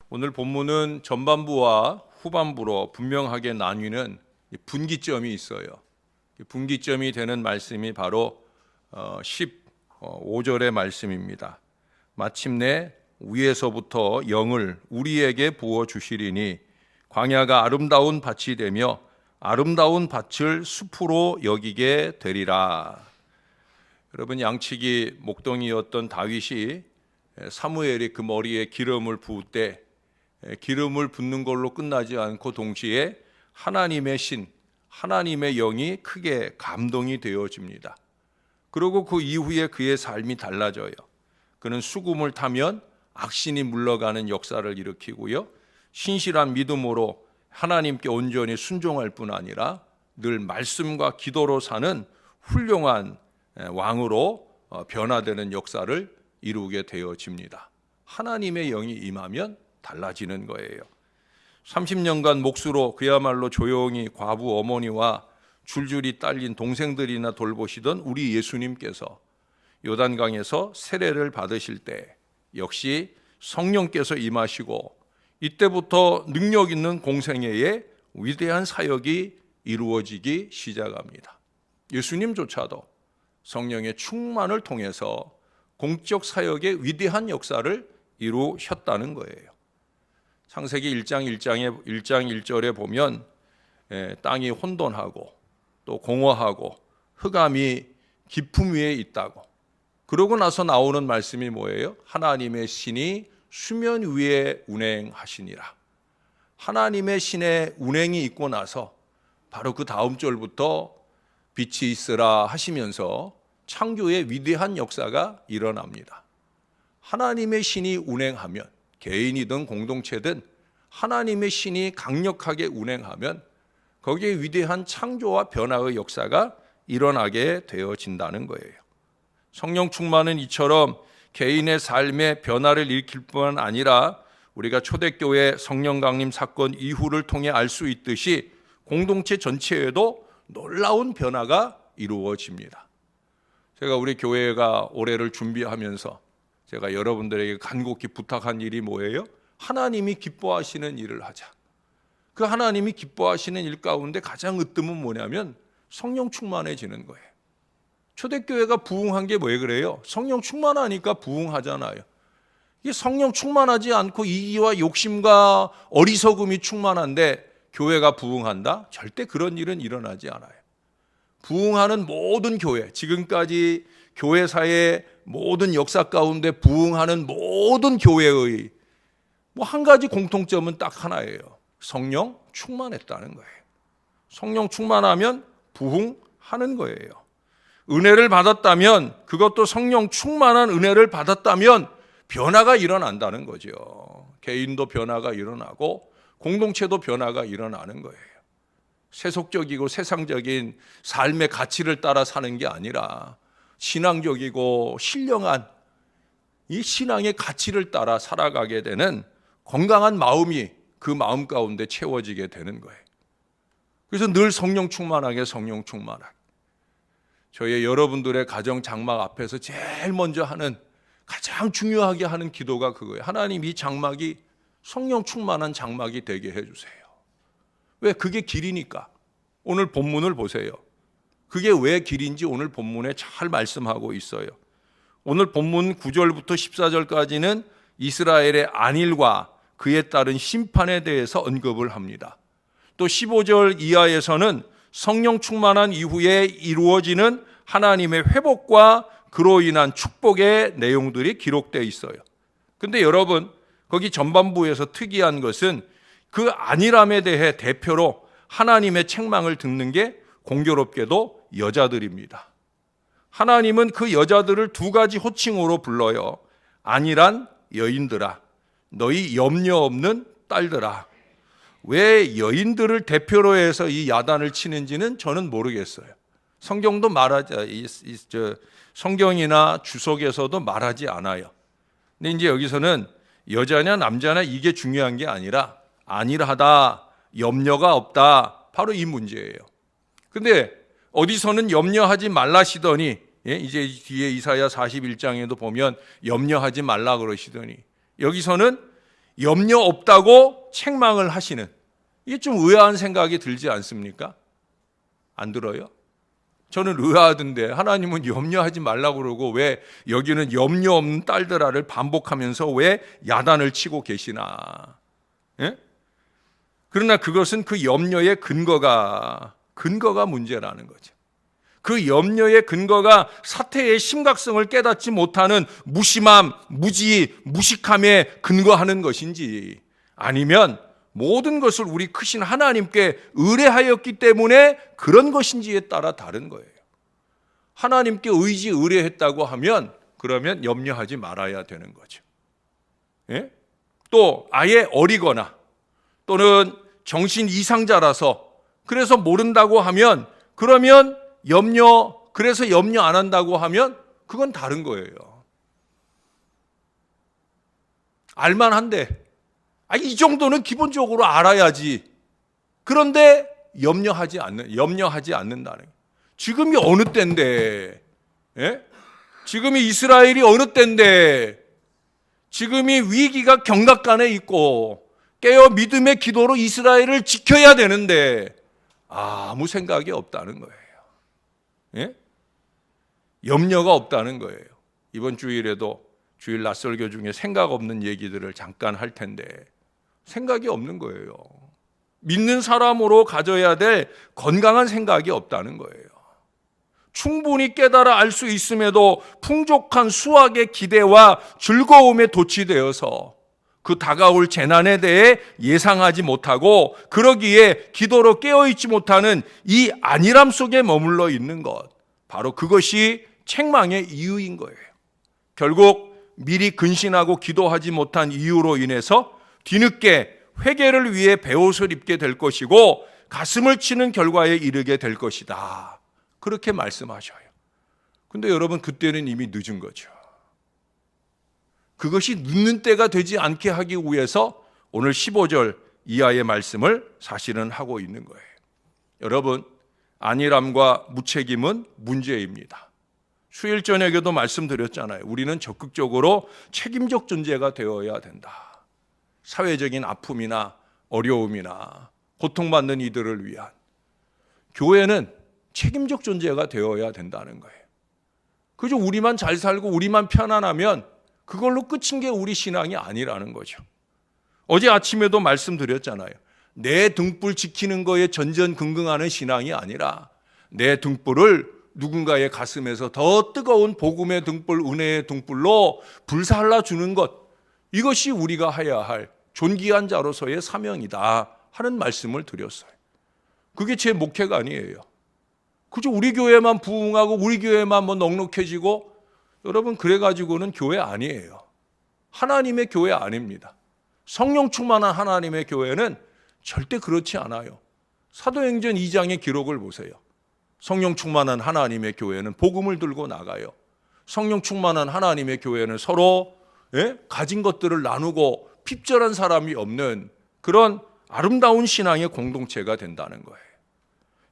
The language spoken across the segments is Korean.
오늘 본문은 전반부와 후반부로 분명하게 나뉘는 분기점이 있어요. 분기점이 되는 말씀이 바로 15절의 말씀입니다. 마침내 위에서부터 영을 우리에게 부어 주시리니 광야가 아름다운 밭이 되며 아름다운 밭을 숲으로 여기게 되리라. 여러분, 양치기 목동이었던 다윗이 사무엘이 그 머리에 기름을 부을 때 기름을 붓는 걸로 끝나지 않고 동시에 하나님의 신, 하나님의 영이 크게 감동이 되어집니다. 그리고 그 이후에 그의 삶이 달라져요. 그는 수금을 타면 악신이 물러가는 역사를 일으키고요, 신실한 믿음으로 하나님께 온전히 순종할 뿐 아니라 늘 말씀과 기도로 사는 훌륭한 왕으로 변화되는 역사를 이루게 되어집니다. 하나님의 영이 임하면 달라지는 거예요. 30년간 몫으로 그야말로 조용히 과부 어머니와 줄줄이 딸린 동생들이나 돌보시던 우리 예수님께서 요단강에서 세례를 받으실 때 역시 성령께서 임하시고 이때부터 능력 있는 공생애의 위대한 사역이 이루어지기 시작합니다. 예수님조차도 성령의 충만을 통해서 공적 사역의 위대한 역사를 이루셨다는 거예요. 창세기 1장 1절에 보면 땅이 혼돈하고 또 공허하고 흑암이 깊음 위에 있다고. 그러고 나서 나오는 말씀이 뭐예요? 하나님의 신이 수면 위에 운행하시니라. 하나님의 신의 운행이 있고 나서 바로 그 다음 절부터 빛이 있으라 하시면서 창조의 위대한 역사가 일어납니다. 하나님의 신이 운행하면, 개인이든 공동체든 하나님의 신이 강력하게 운행하면 거기에 위대한 창조와 변화의 역사가 일어나게 되어진다는 거예요. 성령 충만은 이처럼 개인의 삶의 변화를 일으킬 뿐 아니라 우리가 초대교회 성령 강림 사건 이후를 통해 알 수 있듯이 공동체 전체에도 놀라운 변화가 이루어집니다. 제가 우리 교회가 올해를 준비하면서 제가 여러분들에게 간곡히 부탁한 일이 뭐예요? 하나님이 기뻐하시는 일을 하자. 그 하나님이 기뻐하시는 일 가운데 가장 으뜸은 뭐냐면 성령 충만해지는 거예요. 초대교회가 부흥한 게 왜 그래요? 성령 충만하니까 부흥하잖아요. 이게 성령 충만하지 않고 이기와 욕심과 어리석음이 충만한데 교회가 부흥한다? 절대 그런 일은 일어나지 않아요. 부흥하는 모든 교회, 지금까지 교회사의 모든 역사 가운데 부흥하는 모든 교회의 한 가지 공통점은 딱 하나예요. 성령 충만했다는 거예요. 성령 충만하면 부흥하는 거예요. 은혜를 받았다면, 그것도 성령 충만한 은혜를 받았다면 변화가 일어난다는 거죠. 개인도 변화가 일어나고 공동체도 변화가 일어나는 거예요. 세속적이고 세상적인 삶의 가치를 따라 사는 게 아니라 신앙적이고 신령한 이 신앙의 가치를 따라 살아가게 되는 건강한 마음이 그 마음 가운데 채워지게 되는 거예요. 그래서 늘 성령 충만하게, 성령 충만하게. 저희 여러분들의 가정 장막 앞에서 제일 먼저 하는, 가장 중요하게 하는 기도가 그거예요. 하나님, 이 장막이 성령 충만한 장막이 되게 해주세요. 왜? 그게 길이니까. 오늘 본문을 보세요. 그게 왜 길인지 오늘 본문에 잘 말씀하고 있어요. 오늘 본문 9절부터 14절까지는 이스라엘의 안일과 그에 따른 심판에 대해서 언급을 합니다. 또 15절 이하에서는 성령 충만한 이후에 이루어지는 하나님의 회복과 그로 인한 축복의 내용들이 기록되어 있어요. 근데 여러분, 거기 전반부에서 특이한 것은 그 안일함에 대해 대표로 하나님의 책망을 듣는 게 공교롭게도 여자들입니다. 하나님은 그 여자들을 두 가지 호칭으로 불러요. 안일한 여인들아, 너희 염려 없는 딸들아. 왜 여인들을 대표로 해서 이 야단을 치는지는 저는 모르겠어요. 성경도 성경이나 주석에서도 말하지 않아요. 근데 이제 여기서는 여자냐 남자냐 이게 중요한 게 아니라 안일하다, 염려가 없다, 바로 이 문제예요. 근데 어디서는 염려하지 말라시더니, 이제 뒤에 이사야 41장에도 보면 염려하지 말라 그러시더니, 여기서는 염려 없다고 책망을 하시는, 이게 좀 의아한 생각이 들지 않습니까? 안 들어요? 저는 의아하던데 하나님은 염려하지 말라고 그러고 왜 여기는 염려 없는 딸들아를 반복하면서 왜 야단을 치고 계시나? 예? 그러나 그것은 그 염려의 근거가 문제라는 거죠. 그 염려의 근거가 사태의 심각성을 깨닫지 못하는 무심함, 무식함에 근거하는 것인지, 아니면 모든 것을 우리 크신 하나님께 의뢰하였기 때문에 그런 것인지에 따라 다른 거예요. 하나님께 의뢰했다고 하면 그러면 염려하지 말아야 되는 거죠. 예? 또 아예 어리거나 또는 정신 이상자라서 그래서 모른다고 하면, 그러면 그래서 염려 안 한다고 하면 그건 다른 거예요. 알만한데, 이 정도는 기본적으로 알아야지. 그런데 염려하지 않는다는 거예요. 지금이 어느 때인데, 예? 지금이 이스라엘이 어느 때인데, 지금이 위기가 경각간에 있고 깨어 믿음의 기도로 이스라엘을 지켜야 되는데 아무 생각이 없다는 거예요. 예? 염려가 없다는 거예요. 이번 주일에도 주일 낮설교 중에 생각 없는 얘기들을 잠깐 할 텐데 생각이 없는 거예요. 믿는 사람으로 가져야 될 건강한 생각이 없다는 거예요. 충분히 깨달아 알 수 있음에도 풍족한 수확의 기대와 즐거움에 도취되어서 그 다가올 재난에 대해 예상하지 못하고 그러기에 기도로 깨어있지 못하는 이 안일함 속에 머물러 있는 것, 바로 그것이 책망의 이유인 거예요. 결국 미리 근신하고 기도하지 못한 이유로 인해서 뒤늦게 회개를 위해 베옷을 입게 될 것이고 가슴을 치는 결과에 이르게 될 것이다. 그렇게 말씀하셔요. 근데 여러분, 그때는 이미 늦은 거죠. 그것이 늦는 때가 되지 않게 하기 위해서 오늘 15절 이하의 말씀을 사실은 하고 있는 거예요. 여러분, 안일함과 무책임은 문제입니다. 수요일 저녁에도 말씀드렸잖아요. 우리는 적극적으로 책임적 존재가 되어야 된다. 사회적인 아픔이나 어려움이나 고통받는 이들을 위한 교회는 책임적 존재가 되어야 된다는 거예요. 그저 우리만 잘 살고 우리만 편안하면 그걸로 끝인 게 우리 신앙이 아니라는 거죠. 어제 아침에도 말씀드렸잖아요. 내 등불 지키는 거에 전전긍긍하는 신앙이 아니라 내 등불을 누군가의 가슴에서 더 뜨거운 복음의 등불, 은혜의 등불로 불살라 주는 것, 이것이 우리가 해야 할 존귀한 자로서의 사명이다 하는 말씀을 드렸어요. 그게 제 목회가 아니에요. 그저 우리 교회만 부흥하고 우리 교회만 넉넉해지고, 여러분, 그래가지고는 교회 아니에요. 하나님의 교회 아닙니다. 성령 충만한 하나님의 교회는 절대 그렇지 않아요. 사도행전 2장의 기록을 보세요. 성령 충만한 하나님의 교회는 복음을 들고 나가요. 성령 충만한 하나님의 교회는 서로 가진 것들을 나누고 핍절한 사람이 없는 그런 아름다운 신앙의 공동체가 된다는 거예요.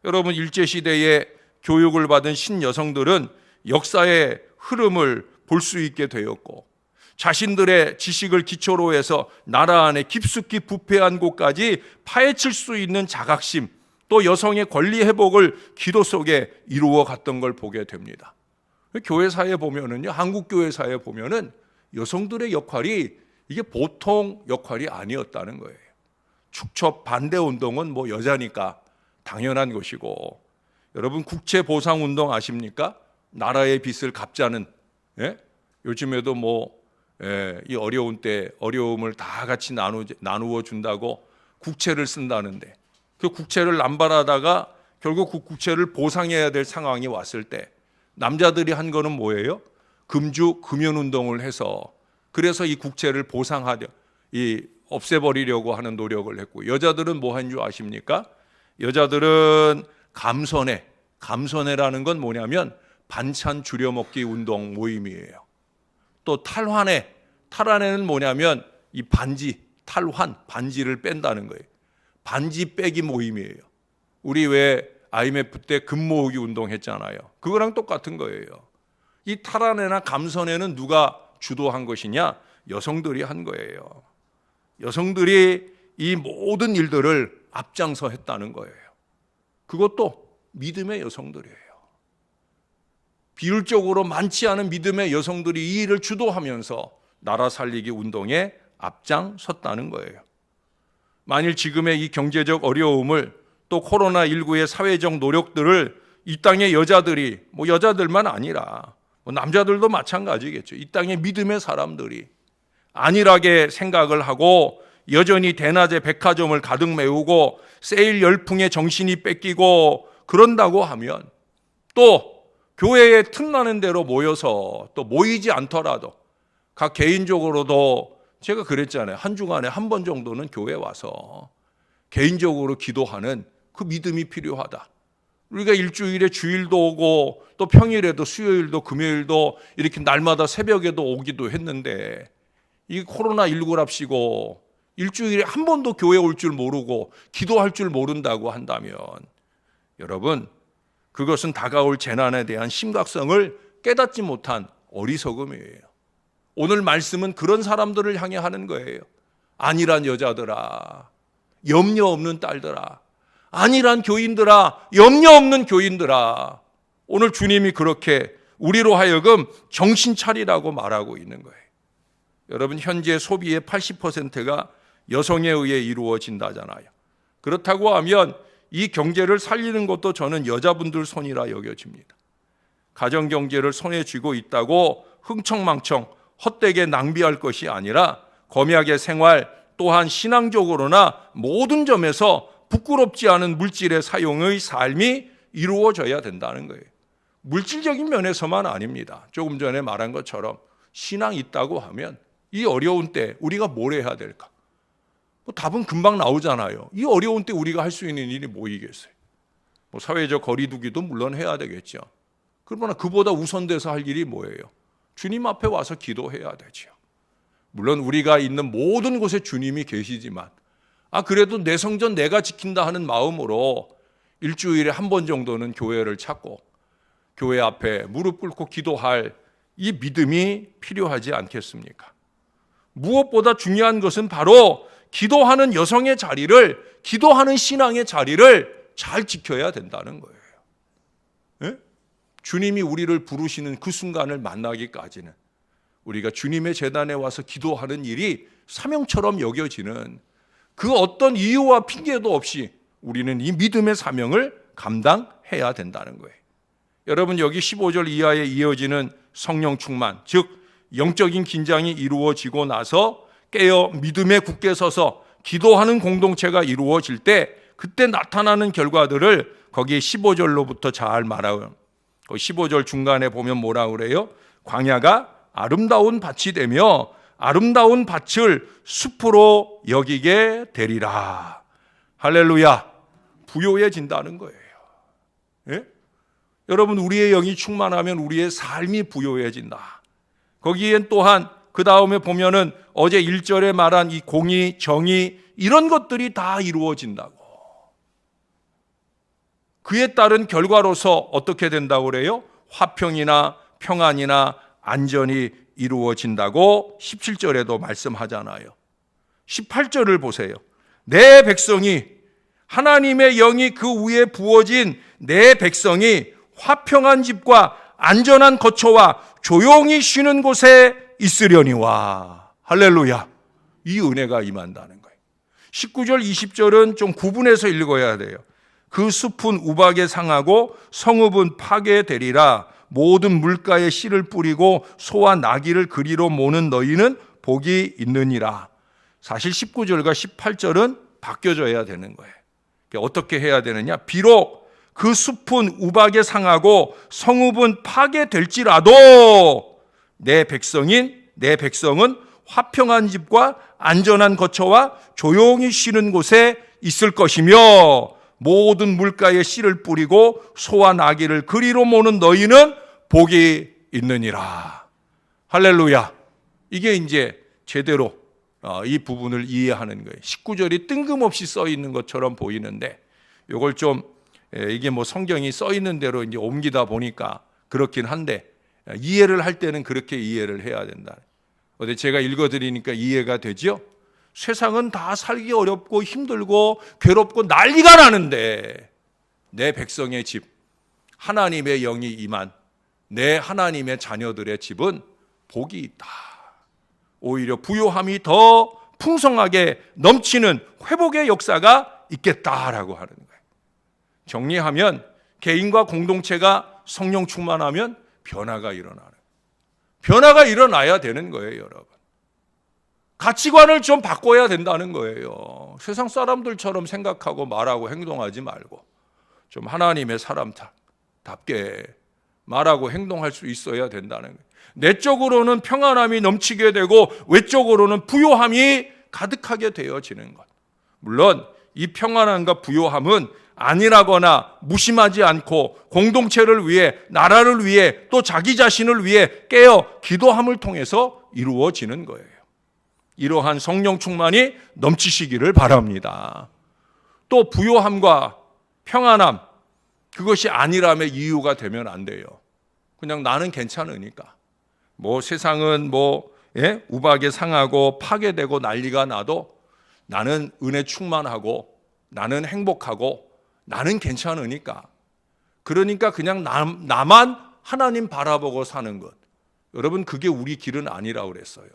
여러분, 일제시대에 교육을 받은 신여성들은 역사의 흐름을 볼 수 있게 되었고, 자신들의 지식을 기초로 해서 나라 안에 깊숙이 부패한 곳까지 파헤칠 수 있는 자각심, 또 여성의 권리 회복을 기도 속에 이루어 갔던 걸 보게 됩니다. 교회사에 보면은요, 한국 교회사에 보면은 여성들의 역할이 이게 보통 역할이 아니었다는 거예요. 축첩 반대 운동은 여자니까 당연한 것이고, 여러분, 국채보상운동 아십니까? 나라의 빚을 갚자는, 요즘에도 이 어려운 때 어려움을 다 같이 나누어 준다고 국채를 쓴다는데, 그 국채를 남발하다가 결국 그 국채를 보상해야 될 상황이 왔을 때 남자들이 한 거는 뭐예요? 금주 금연운동을 해서, 그래서 이 국채를 없애버리려고 하는 노력을 했고, 여자들은 뭐 한 줄 아십니까? 여자들은 감선회라는 건 뭐냐면 반찬 줄여먹기 운동 모임이에요. 또 탈환회는 뭐냐면 이 반지를 뺀다는 거예요. 반지 빼기 모임이에요. 우리 왜 IMF 때 금 모으기 운동 했잖아요. 그거랑 똑같은 거예요. 이 탈환회나 감선회는 누가 주도한 것이냐? 여성들이 한 거예요. 여성들이 이 모든 일들을 앞장서 했다는 거예요. 그것도 믿음의 여성들이에요. 비율적으로 많지 않은 믿음의 여성들이 이 일을 주도하면서 나라 살리기 운동에 앞장섰다는 거예요. 만일 지금의 이 경제적 어려움을 또 코로나19의 사회적 노력들을 이 땅의 여자들이, 여자들만 아니라 남자들도 마찬가지겠죠. 이 땅의 믿음의 사람들이 안일하게 생각을 하고 여전히 대낮에 백화점을 가득 메우고 세일 열풍에 정신이 뺏기고 그런다고 하면 또 교회에 틈나는 대로 모여서 또 모이지 않더라도 각 개인적으로도 제가 그랬잖아요. 한 주간에 한 번 정도는 교회 와서 개인적으로 기도하는 그 믿음이 필요하다. 우리가 일주일에 주일도 오고 또 평일에도 수요일도 금요일도 이렇게 날마다 새벽에도 오기도 했는데 이 코로나19랍시고 일주일에 한 번도 교회 올 줄 모르고 기도할 줄 모른다고 한다면 여러분, 그것은 다가올 재난에 대한 심각성을 깨닫지 못한 어리석음이에요. 오늘 말씀은 그런 사람들을 향해 하는 거예요. 안일한 여자들아, 염려 없는 딸들아, 안일한 교인들아, 염려 없는 교인들아, 오늘 주님이 그렇게 우리로 하여금 정신 차리라고 말하고 있는 거예요. 여러분, 현재 소비의 80%가 여성에 의해 이루어진다잖아요. 그렇다고 하면 이 경제를 살리는 것도 저는 여자분들 손이라 여겨집니다. 가정경제를 손에 쥐고 있다고 흥청망청 헛되게 낭비할 것이 아니라 검약의 생활 또한 신앙적으로나 모든 점에서 부끄럽지 않은 물질의 사용의 삶이 이루어져야 된다는 거예요. 물질적인 면에서만 아닙니다. 조금 전에 말한 것처럼 신앙이 있다고 하면 이 어려운 때 우리가 뭘 해야 될까? 답은 금방 나오잖아요. 이 어려운 때 우리가 할 수 있는 일이 뭐이겠어요? 사회적 거리두기도 물론 해야 되겠죠. 그러나 그보다 우선돼서 할 일이 뭐예요? 주님 앞에 와서 기도해야 되죠. 물론 우리가 있는 모든 곳에 주님이 계시지만 그래도 내 성전 내가 지킨다 하는 마음으로 일주일에 한 번 정도는 교회를 찾고 교회 앞에 무릎 꿇고 기도할 이 믿음이 필요하지 않겠습니까? 무엇보다 중요한 것은 바로 기도하는 여성의 자리를, 기도하는 신앙의 자리를 잘 지켜야 된다는 거예요. 예? 주님이 우리를 부르시는 그 순간을 만나기까지는 우리가 주님의 제단에 와서 기도하는 일이 사명처럼 여겨지는 그 어떤 이유와 핑계도 없이 우리는 이 믿음의 사명을 감당해야 된다는 거예요. 여러분, 여기 15절 이하에 이어지는 성령 충만, 즉 영적인 긴장이 이루어지고 나서 깨어 믿음에 굳게 서서 기도하는 공동체가 이루어질 때 그때 나타나는 결과들을 거기 15절로부터 잘 말하고요. 15절 중간에 보면 뭐라 그래요? 광야가 아름다운 밭이 되며 아름다운 밭을 숲으로 여기게 되리라. 할렐루야. 부요해진다는 거예요. 예? 여러분, 우리의 영이 충만하면 우리의 삶이 부요해진다. 거기엔 또한 그 다음에 보면은 어제 1절에 말한 이 공의, 정의 이런 것들이 다 이루어진다고. 그에 따른 결과로서 어떻게 된다고 그래요? 화평이나 평안이나 안전이 이루어진다고 17절에도 말씀하잖아요. 18절을 보세요. 내 백성이, 하나님의 영이 그 위에 부어진 내 백성이 화평한 집과 안전한 거처와 조용히 쉬는 곳에 있으려니와. 할렐루야. 이 은혜가 임한다는 거예요. 19절 20절은 좀 구분해서 읽어야 돼요. 그 숲은 우박에 상하고 성읍은 파괴되리라. 모든 물가에 씨를 뿌리고 소와 나귀를 그리로 모는 너희는 복이 있느니라. 사실 19절과 18절은 바뀌어져야 되는 거예요. 어떻게 해야 되느냐? 비록 그 숲은 우박에 상하고 성읍은 파괴될지라도 내 백성은 화평한 집과 안전한 거처와 조용히 쉬는 곳에 있을 것이며 모든 물가에 씨를 뿌리고 소와 나귀를 그리로 모는 너희는 복이 있느니라. 할렐루야. 이게 이제 제대로 이 부분을 이해하는 거예요. 19절이 뜬금없이 써 있는 것처럼 보이는데 이걸 좀 이게 성경이 써 있는 대로 이제 옮기다 보니까 그렇긴 한데 이해를 할 때는 그렇게 이해를 해야 된다. 어제 제가 읽어드리니까 이해가 되죠? 세상은 다 살기 어렵고 힘들고 괴롭고 난리가 나는데 내 백성의 집, 하나님의 영이 임한 내 하나님의 자녀들의 집은 복이 있다. 오히려 부요함이 더 풍성하게 넘치는 회복의 역사가 있겠다라고 하는 거예요. 정리하면 개인과 공동체가 성령 충만하면 변화가 일어나야 되는 거예요, 여러분. 가치관을 좀 바꿔야 된다는 거예요. 세상 사람들처럼 생각하고 말하고 행동하지 말고 좀 하나님의 사람답게 말하고 행동할 수 있어야 된다는 거예요. 내적으로는 평안함이 넘치게 되고 외적으로는 부요함이 가득하게 되어지는 것. 물론 이 평안함과 부요함은 안일하거나 무심하지 않고 공동체를 위해, 나라를 위해, 또 자기 자신을 위해 깨어 기도함을 통해서 이루어지는 거예요. 이러한 성령 충만이 넘치시기를 바랍니다. 또 부요함과 평안함, 그것이 안일함의 이유가 되면 안 돼요. 그냥 나는 괜찮으니까. 세상은 우박에 상하고 파괴되고 난리가 나도 나는 은혜 충만하고 나는 행복하고 나는 괜찮으니까. 그러니까 그냥 나만 하나님 바라보고 사는 것. 여러분, 그게 우리 길은 아니라고 그랬어요.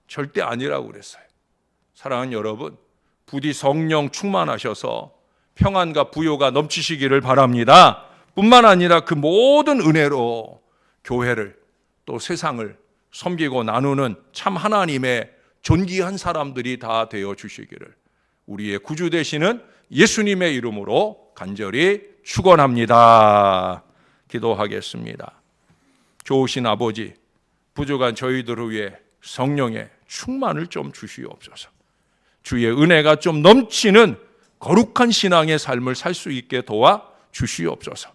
절대 아니라고 그랬어요. 사랑하는 여러분, 부디 성령 충만하셔서 평안과 부요가 넘치시기를 바랍니다. 뿐만 아니라 그 모든 은혜로 교회를 또 세상을 섬기고 나누는 참 하나님의 존귀한 사람들이 다 되어 주시기를 우리의 구주 되시는 예수님의 이름으로 간절히 축원합니다. 기도하겠습니다. 좋으신 아버지, 부족한 저희들을 위해 성령의 충만을 좀 주시옵소서. 주의 은혜가 좀 넘치는 거룩한 신앙의 삶을 살 수 있게 도와 주시옵소서.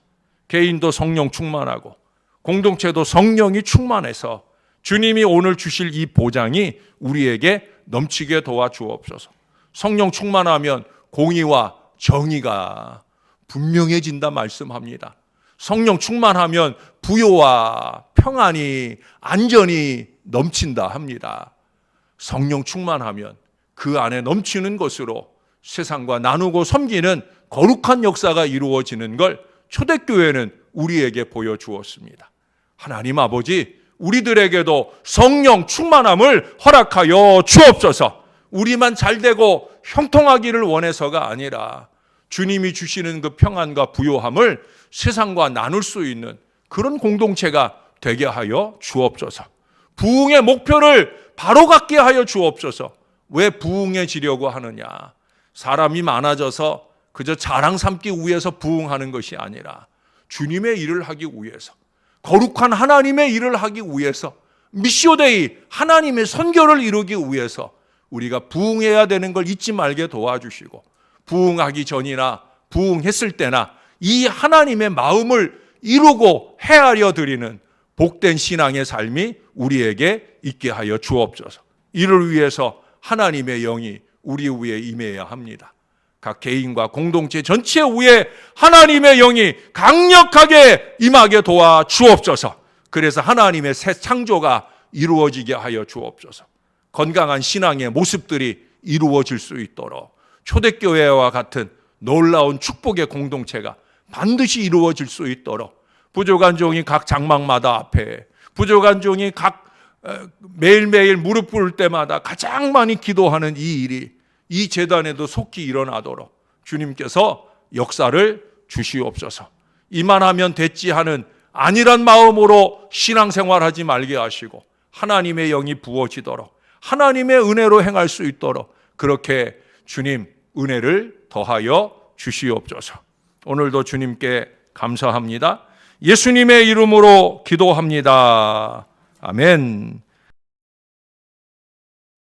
개인도 성령 충만하고 공동체도 성령이 충만해서 주님이 오늘 주실 이 보장이 우리에게 넘치게 도와 주옵소서. 성령 충만하면 공의와 정의가 분명해진다 말씀합니다. 성령 충만하면 부요와 평안이, 안전이 넘친다 합니다. 성령 충만하면 그 안에 넘치는 것으로 세상과 나누고 섬기는 거룩한 역사가 이루어지는 걸 초대교회는 우리에게 보여주었습니다. 하나님 아버지, 우리들에게도 성령 충만함을 허락하여 주옵소서. 우리만 잘되고 형통하기를 원해서가 아니라 주님이 주시는 그 평안과 부요함을 세상과 나눌 수 있는 그런 공동체가 되게 하여 주옵소서. 부흥의 목표를 바로 갖게 하여 주옵소서. 왜 부흥해지려고 하느냐? 사람이 많아져서 그저 자랑 삼기 위해서 부흥하는 것이 아니라 주님의 일을 하기 위해서, 거룩한 하나님의 일을 하기 위해서, 미시오데이 하나님의 선교를 이루기 위해서 우리가 부흥해야 되는 걸 잊지 말게 도와주시고, 부흥하기 전이나 부흥했을 때나 이 하나님의 마음을 이루고 헤아려 드리는 복된 신앙의 삶이 우리에게 있게 하여 주옵소서. 이를 위해서 하나님의 영이 우리 위에 임해야 합니다. 각 개인과 공동체 전체 위에 하나님의 영이 강력하게 임하게 도와 주옵소서. 그래서 하나님의 새 창조가 이루어지게 하여 주옵소서. 건강한 신앙의 모습들이 이루어질 수 있도록 초대교회와 같은 놀라운 축복의 공동체가 반드시 이루어질 수 있도록 부족한 종이 각 장막마다 앞에, 부족한 종이 각 매일매일 무릎 꿇을 때마다 가장 많이 기도하는 이 일이 이 제단에도 속히 일어나도록 주님께서 역사를 주시옵소서. 이만하면 됐지 하는 안일한 마음으로 신앙생활하지 말게 하시고 하나님의 영이 부어지도록 하나님의 은혜로 행할 수 있도록 그렇게 주님 은혜를 더하여 주시옵소서. 오늘도 주님께 감사합니다. 예수님의 이름으로 기도합니다. 아멘.